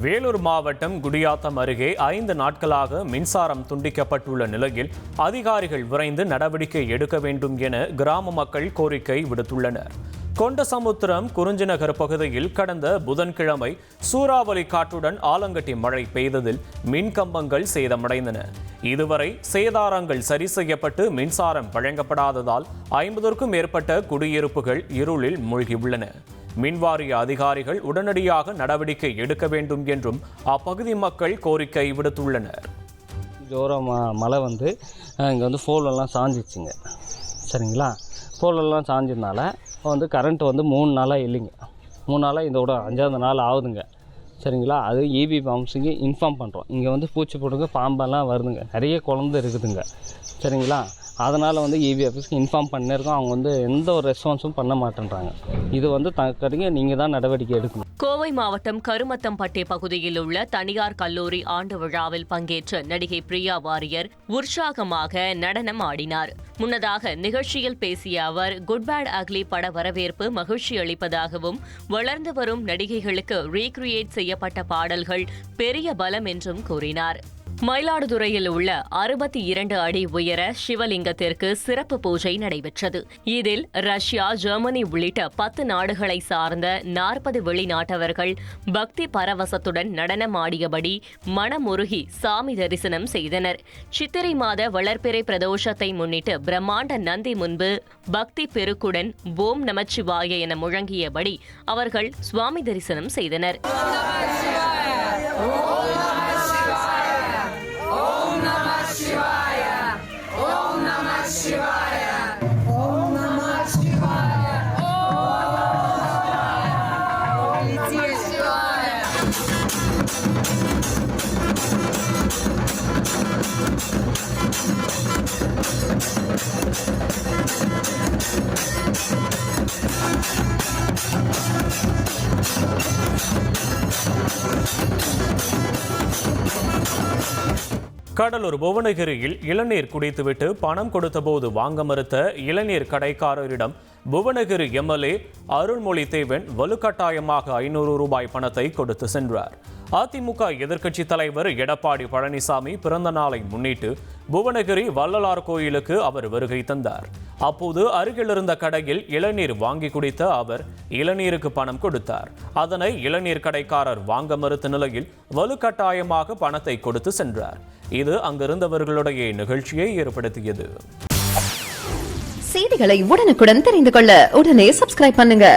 வேலூர் மாவட்டம் குடியாத்தம் அருகே 5 நாட்களாக மின்சாரம் துண்டிக்கப்பட்டுள்ள நிலையில் அதிகாரிகள் விரைந்து நடவடிக்கை எடுக்க வேண்டும் என கிராம மக்கள் கோரிக்கை விடுத்துள்ளனர். கொண்டசமுத்திரம் குறிஞ்சிநகர் பகுதியில் கடந்த புதன்கிழமை சூறாவளி காற்றுடன் ஆலங்கட்டி மழை பெய்ததில் மின்கம்பங்கள் சேதமடைந்தன. இதுவரை சேதாரங்கள் சரி செய்யப்பட்டு மின்சாரம் வழங்கப்படாததால் 50க்கும் மேற்பட்ட குடியிருப்புகள் இருளில் மூழ்கியுள்ளன. மின்வாரிய அதிகாரிகள் உடனடியாக நடவடிக்கை எடுக்க வேண்டும் என்றும் அப்பகுதி மக்கள் கோரிக்கை விடுத்துள்ளனர். ஜோரம் மழை இங்கே ஃபோலெல்லாம் சாஞ்சிச்சுங்க. சரிங்களா, ஃபோலெல்லாம் சாஞ்சதுனால கரண்ட் 3 நாளாக இல்லைங்க. 3 நாளாக இதோட 5ஆவது நாள் ஆகுதுங்க. சரிங்களா, அது இபி பம்ப்ஸுக்கு இன்ஃபார்ம் பண்ணுறோம். இங்கே பூச்சி போட்டுங்க, பாம்பெல்லாம் வருதுங்க, நிறைய குழந்தை இருக்குதுங்க. சரிங்களா, அதனால் இபி ஆஃபீஸ்க்கு இன்ஃபார்ம் பண்ணியிருக்கோம். அவங்க எந்த ஒரு ரெஸ்பான்ஸும் பண்ண மாட்டேன்றாங்க. இது தக்கடிங்க நீங்கள் தான் நடவடிக்கை எடுக்கணும். கோவை மாவட்டம் கருமத்தம்பட்டி பகுதியில் உள்ள தனியார் கல்லூரி ஆண்டு விழாவில் பங்கேற்ற நடிகை பிரியா வாரியர் உற்சாகமாக நடனம் ஆடினார். முன்னதாக நிகழ்ச்சியில் பேசிய அவர் குட் பேட் அக்லி பட வரவேற்பு மகிழ்ச்சி அளிப்பதாகவும் வளர்ந்து வரும் நடிகைகளுக்கு ரீக்ரியேட் செய்யப்பட்ட பாடல்கள் பெரிய பலம் என்றும் கூறினார். மயிலாடுதுறையில் உள்ள 62 அடி உயர சிவலிங்கத்திற்கு சிறப்பு பூஜை நடைபெற்றது. இதில் ரஷ்யா, ஜெர்மனி உள்ளிட்ட 10 நாடுகளை சார்ந்த 40 வெளிநாட்டவர்கள் பக்தி பரவசத்துடன் நடனமாடியபடி மனமுருகி சாமி தரிசனம் செய்தனர். சித்திரை மாத வளர்பிறை பிரதோஷத்தை முன்னிட்டு பிரம்மாண்ட நந்தி முன்பு பக்தி பெருக்குடன் ஓம் நமச்சிவாய என முழங்கியபடி அவர்கள் சுவாமி தரிசனம் செய்தனர். கடலூர் புவனகிரியில் இளநீர் குடித்துவிட்டு பணம் கொடுத்தபோது வாங்க மறுத்த இளநீர் கடைக்காரரிடம் புவனகிரி எம்எல்ஏ அருள்மொழி தேவன் வலுக்கட்டாயமாக 500 ரூபாய் பணத்தை கொடுத்து சென்றார். அதிமுக எதிர்க்கட்சித் தலைவர் எடப்பாடி பழனிசாமி பிறந்த நாளை முன்னிட்டு புவனகிரி வள்ளலார் கோயிலுக்கு அவர் வருகை தந்தார். அப்போது அருகிலிருந்த கடையில் இளநீர் வாங்கி குடித்த அவர் இளநீருக்கு பணம் கொடுத்தார். அதனை இளநீர் கடைக்காரர் வாங்க மறுத்த நிலையில் வலுக்கட்டாயமாக பணத்தை கொடுத்து சென்றார். இது அங்கிருந்தவர்களுடைய நிகழ்ச்சியை ஏற்படுத்தியது. செய்திகளை உடனுக்குடன் தெரிந்து கொள்ள உடனே சப்ஸ்கிரைப் பண்ணுங்க.